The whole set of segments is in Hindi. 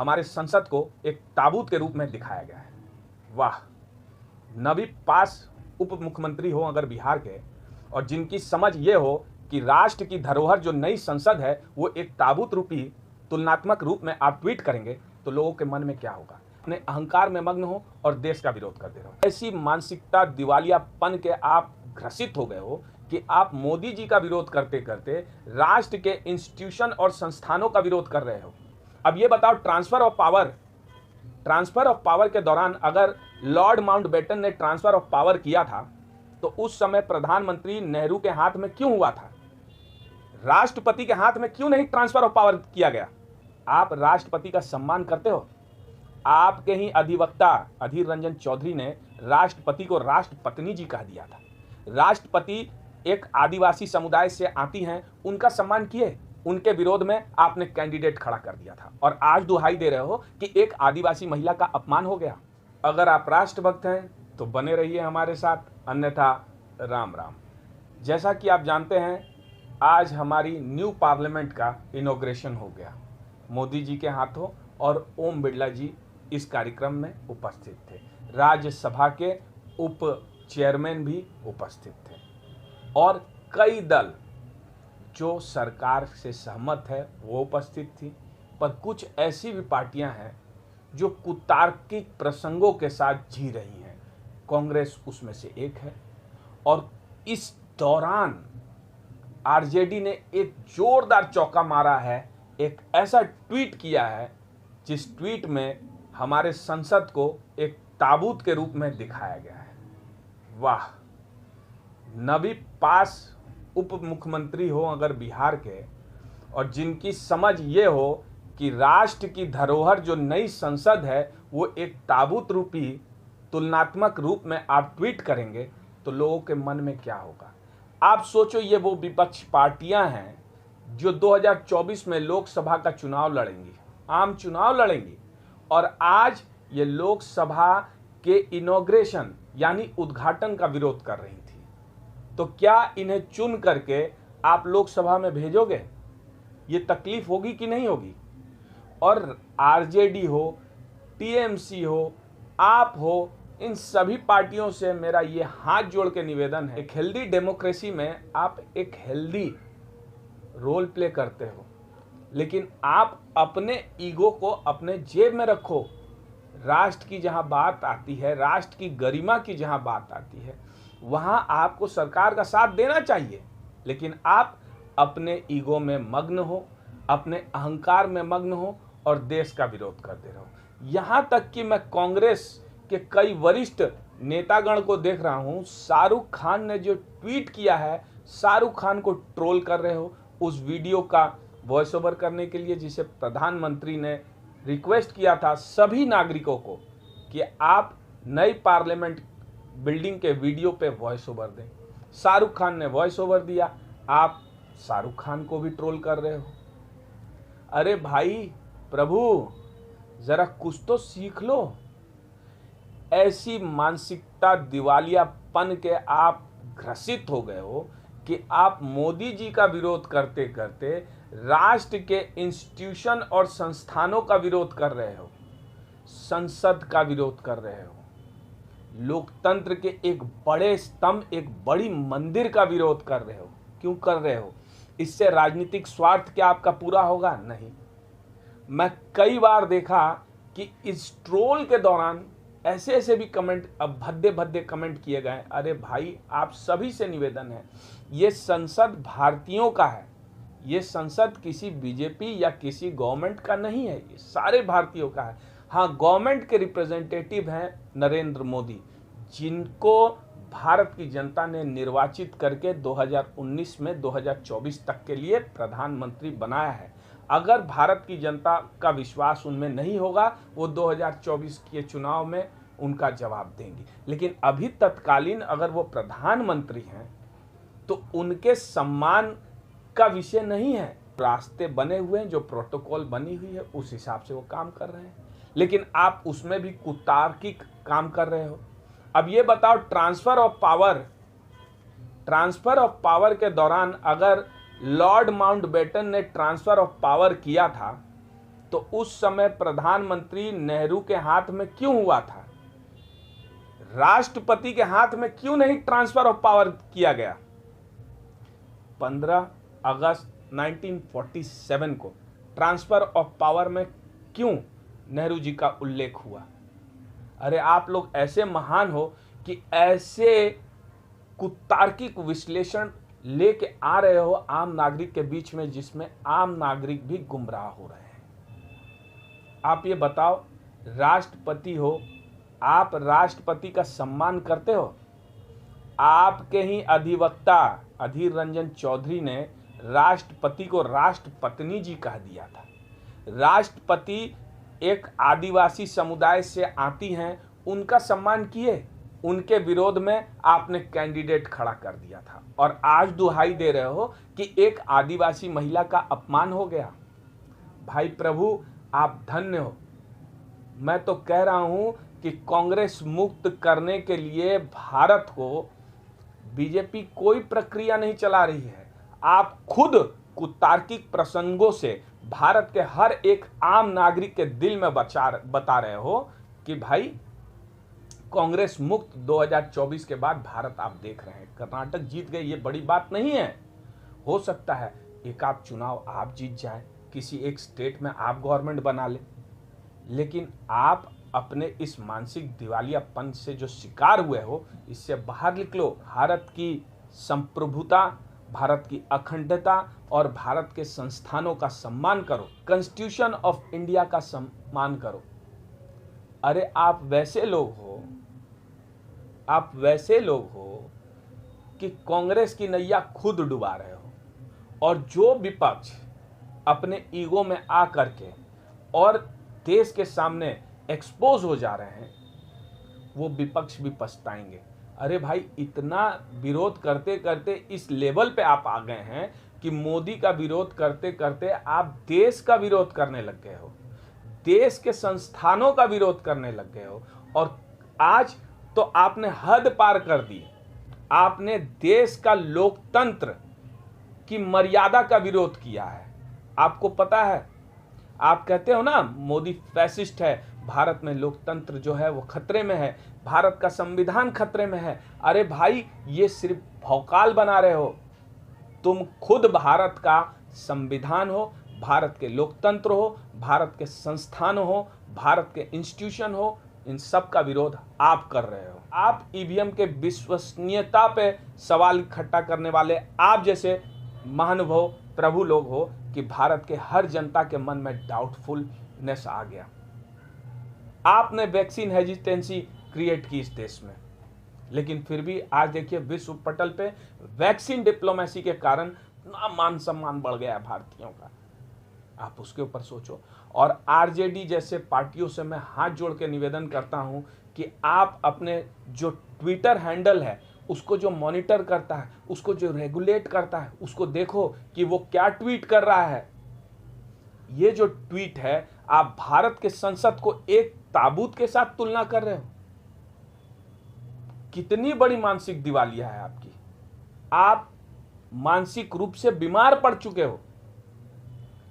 हमारे संसद को एक ताबूत के रूप में दिखाया गया है। वाह, नबी पास उप मुख्यमंत्री हो अगर बिहार के, और जिनकी समझ ये हो कि राष्ट्र की धरोहर जो नई संसद है वो एक ताबूत रूपी तुलनात्मक रूप में आप ट्वीट करेंगे तो लोगों के मन में क्या होगा। अपने अहंकार में मग्न हो और देश का विरोध करते रहो। ऐसी मानसिकता दिवालियापन के आप ग्रसित हो गए हो कि आप मोदी जी का विरोध करते करते राष्ट्र के इंस्टीट्यूशन और संस्थानों का विरोध कर रहे हो। अब ये बताओ, ट्रांसफर ऑफ पावर के दौरान अगर लॉर्ड माउंटबेटन ने ट्रांसफर ऑफ पावर किया था तो उस समय प्रधानमंत्री नेहरू के हाथ में क्यों हुआ था? राष्ट्रपति के हाथ में क्यों नहीं ट्रांसफर ऑफ पावर किया गया? आप राष्ट्रपति का सम्मान करते हो? आपके ही अधिवक्ता अधीर रंजन चौधरी ने राष्ट्रपति को राष्ट्रपत्नी जी कह दिया था। राष्ट्रपति एक आदिवासी समुदाय से आती हैं, उनका सम्मान किए, उनके विरोध में आपने कैंडिडेट खड़ा कर दिया था और आज दुहाई दे रहे हो कि एक आदिवासी महिला का अपमान हो गया। अगर आप राष्ट्रभक्त हैं तो बने रहिए हमारे साथ, अन्यथा राम राम। जैसा कि आप जानते हैं, आज हमारी न्यू पार्लियामेंट का इनॉग्रेशन हो गया मोदी जी के हाथों, और ओम बिरला जी इस कार्यक्रम में उपस्थित थे। राज्यसभा के उप चेयरमैन भी उपस्थित थे और कई दल जो सरकार से सहमत है वो उपस्थित थी, पर कुछ ऐसी भी पार्टियां हैं जो कुतार्किक प्रसंगों के साथ जी रही हैं। कांग्रेस उसमें से एक है। और इस दौरान आरजेडी ने एक जोरदार चौका मारा है, एक ऐसा ट्वीट किया है जिस ट्वीट में हमारे संसद को एक ताबूत के रूप में दिखाया गया है। वाह, नबी पास उप मुख्यमंत्री हो अगर बिहार के, और जिनकी समझ ये हो कि राष्ट्र की धरोहर जो नई संसद है वो एक ताबूत रूपी तुलनात्मक रूप में आप ट्वीट करेंगे तो लोगों के मन में क्या होगा। आप सोचो, ये वो विपक्ष पार्टियां हैं जो 2024 में लोकसभा का चुनाव लड़ेंगी, आम चुनाव लड़ेंगी, और आज ये लोकसभा के इनॉग्रेशन यानी उद्घाटन का विरोध कर रही थी। तो क्या इन्हें चुन करके आप लोकसभा में भेजोगे? ये तकलीफ होगी कि नहीं होगी? और आरजेडी हो, टीएमसी हो, आप हो, इन सभी पार्टियों से मेरा ये हाथ जोड़ के निवेदन है, एक हेल्दी डेमोक्रेसी में आप एक हेल्दी रोल प्ले करते हो, लेकिन आप अपने ईगो को अपने जेब में रखो। राष्ट्र की जहां बात आती है, राष्ट्र की गरिमा की जहां बात आती है, वहां आपको सरकार का साथ देना चाहिए, लेकिन आप अपने ईगो में मग्न हो, अपने अहंकार में मग्न हो और देश का विरोध करते रहो। यहां तक कि मैं कांग्रेस के कई वरिष्ठ नेतागण को देख रहा हूं, शाहरुख खान ने जो ट्वीट किया है, शाहरुख खान को ट्रोल कर रहे हो उस वीडियो का वॉइस ओवर करने के लिए, जिसे प्रधानमंत्री ने रिक्वेस्ट किया था सभी नागरिकों को कि आप नई पार्लियामेंट बिल्डिंग के वीडियो पे वॉइस ओवर दें। शाहरुख खान ने वॉइस ओवर दिया, आप शाहरुख खान को भी ट्रोल कर रहे हो। अरे भाई प्रभु, जरा कुछ तो सीख लो। ऐसी मानसिकता दिवालियापन के आप ग्रसित हो गए हो कि आप मोदी जी का विरोध करते करते राष्ट्र के इंस्टीट्यूशन और संस्थानों का विरोध कर रहे हो, संसद का विरोध कर रहे हो, लोकतंत्र के एक बड़े स्तंभ, एक बड़ी मंदिर का विरोध कर रहे हो। क्यों कर रहे हो? इससे राजनीतिक स्वार्थ क्या आपका पूरा होगा? नहीं। मैं कई बार देखा कि इस ट्रोल के दौरान ऐसे ऐसे भी कमेंट, अब भद्दे भद्दे कमेंट किए गए। अरे भाई, आप सभी से निवेदन है, ये संसद भारतीयों का है, ये संसद किसी बीजेपी या किसी गवर्नमेंट का नहीं है, ये सारे भारतीयों का है। हाँ, गवर्नमेंट के रिप्रेजेंटेटिव हैं नरेंद्र मोदी, जिनको भारत की जनता ने निर्वाचित करके 2019 में 2024 तक के लिए प्रधानमंत्री बनाया है। अगर भारत की जनता का विश्वास उनमें नहीं होगा, वो 2024 के चुनाव में उनका जवाब देंगी। लेकिन अभी तत्कालीन अगर वो प्रधानमंत्री हैं तो उनके सम्मान का विषय नहीं है। रास्ते बने हुए हैं, जो प्रोटोकॉल बनी हुई है उस हिसाब से वो काम कर रहे हैं, लेकिन आप उसमें भी कुतार्किक काम कर रहे हो। अब ये बताओ, ट्रांसफर ऑफ पावर के दौरान अगर लॉर्ड माउंटबेटन ने ट्रांसफर ऑफ पावर किया था तो उस समय प्रधानमंत्री नेहरू के हाथ में क्यों हुआ था? राष्ट्रपति के हाथ में क्यों नहीं ट्रांसफर ऑफ पावर किया गया? 15 अगस्त 1947 को ट्रांसफर ऑफ पावर में क्यों नेहरू जी का उल्लेख हुआ? अरे आप लोग ऐसे महान हो कि ऐसे कुतार्किक विश्लेषण लेके आ रहे हो आम नागरिक के बीच में, जिसमें आम नागरिक भी गुमराह हो रहे हैं। आप ये बताओ, राष्ट्रपति हो, आप राष्ट्रपति का सम्मान करते हो? आपके ही अधिवक्ता अधीर रंजन चौधरी ने राष्ट्रपति को राष्ट्रपत्नी जी कह दिया था। राष्ट्रपति एक आदिवासी समुदाय से आती हैं, उनका सम्मान किए, उनके विरोध में आपने कैंडिडेट खड़ा कर दिया था और आज दुहाई दे रहे हो कि एक आदिवासी महिला का अपमान हो गया। भाई प्रभु, आप धन्य हो। मैं तो कह रहा हूं कि कांग्रेस मुक्त करने के लिए भारत को बीजेपी कोई प्रक्रिया नहीं चला रही है। आप खुद कुतार्किक प्रसंगों से भारत के हर एक आम नागरिक के दिल में बता रहे हो कि भाई कांग्रेस मुक्त 2024 के बाद भारत आप देख रहे हैं। कर्नाटक जीत गए, ये बड़ी बात नहीं है। हो सकता है एक आप चुनाव आप जीत जाए, किसी एक स्टेट में आप गवर्नमेंट बना ले, लेकिन आप अपने इस मानसिक दिवालियापन से जो शिकार हुए हो, इससे बाहर निकलो। भारत की संप्रभुता, भारत की अखंडता और भारत के संस्थानों का सम्मान करो, कॉन्स्टिट्यूशन ऑफ इंडिया का सम्मान करो। अरे आप वैसे लोग हो कि कांग्रेस की नैया खुद डुबा रहे हो, और जो विपक्ष अपने ईगो में आ करके और देश के सामने एक्सपोज हो जा रहे हैं, वो विपक्ष भी पछताएंगे। अरे भाई, इतना विरोध करते करते इस लेवल पे आप आ गए हैं कि मोदी का विरोध करते करते आप देश का विरोध करने लग गए हो, देश के संस्थानों का विरोध करने लग गए हो, और आज तो आपने हद पार कर दी। आपने देश का लोकतंत्र की मर्यादा का विरोध किया है। आपको पता है, आप कहते हो ना मोदी फैसिस्ट है, भारत में लोकतंत्र जो है वो खतरे में है, भारत का संविधान खतरे में है। अरे भाई, ये सिर्फ भौकाल बना रहे हो। तुम खुद भारत का संविधान हो, भारत के लोकतंत्र हो, भारत के संस्थान हो, भारत के इंस्टीट्यूशन हो, इन सब का विरोध आप कर रहे हो। आप ईवीएम के विश्वसनीयता पे सवाल इकट्ठा करने वाले आप जैसे महानुभाव प्रभु लोग हो कि भारत के हर जनता के मन में डाउटफुलनेस आ गया। आपने वैक्सीन हेजिटेंसी क्रिएट की इस देश में, लेकिन फिर भी आज देखिए विश्व पटल पे वैक्सीन डिप्लोमेसी के कारण मान सम्मान बढ़ गया है भारतीयों का। आप उसके ऊपर सोचो। और आरजेडी जैसे पार्टियों से मैं हाथ जोड़ के निवेदन करता हूं कि आप अपने जो ट्विटर हैंडल है उसको जो मॉनिटर करता है, उसको जो रेगुलेट करता है, उसको देखो कि वो क्या ट्वीट कर रहा है। ये जो ट्वीट है, आप भारत के संसद को एक ताबूत के साथ तुलना कर रहे हो। कितनी बड़ी मानसिक दिवालिया है आपकी। आप मानसिक रूप से बीमार पड़ चुके हो।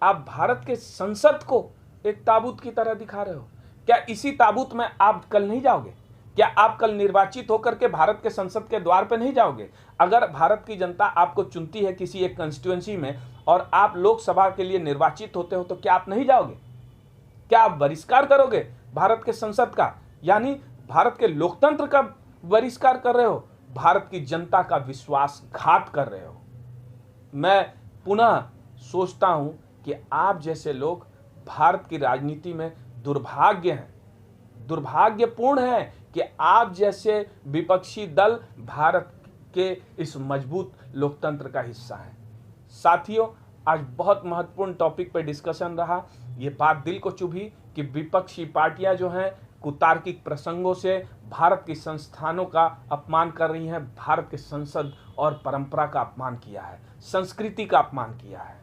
आप भारत के संसद को एक ताबूत की तरह दिखा रहे हो। क्या इसी ताबूत में आप कल नहीं जाओगे? क्या आप कल निर्वाचित होकर के भारत के संसद के द्वार पे नहीं जाओगे? अगर भारत की जनता आपको चुनती है किसी एक कंस्टिट्यूएंसी में और आप लोकसभा के लिए निर्वाचित होते हो, तो क्या आप नहीं जाओगे? क्या आप बहिष्कार करोगे भारत के संसद का? यानी भारत के लोकतंत्र का बहिष्कार कर रहे हो, भारत की जनता का विश्वासघात कर रहे हो। मैं पुनः सोचता हूं कि आप जैसे लोग भारत की राजनीति में दुर्भाग्यपूर्ण है कि आप जैसे विपक्षी दल भारत के इस मजबूत लोकतंत्र का हिस्सा हैं। साथियों, आज बहुत महत्वपूर्ण टॉपिक पर डिस्कशन रहा। ये बात दिल को चुभी कि विपक्षी पार्टियां जो हैं कुतार्किक प्रसंगों से भारत के संस्थानों का अपमान कर रही हैं, भारत के संसद और परंपरा का अपमान किया है, संस्कृति का अपमान किया है।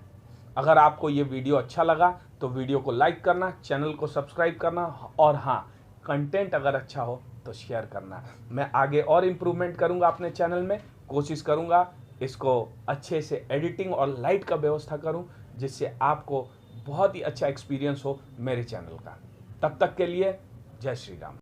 अगर आपको ये वीडियो अच्छा लगा तो वीडियो को लाइक करना, चैनल को सब्सक्राइब करना, और हाँ, कंटेंट अगर अच्छा हो तो शेयर करना। मैं आगे और इम्प्रूवमेंट करूँगा अपने चैनल में, कोशिश करूँगा इसको अच्छे से एडिटिंग और लाइट का व्यवस्था करूँ, जिससे आपको बहुत ही अच्छा एक्सपीरियंस हो मेरे चैनल का। तब तक के लिए जय श्री राम।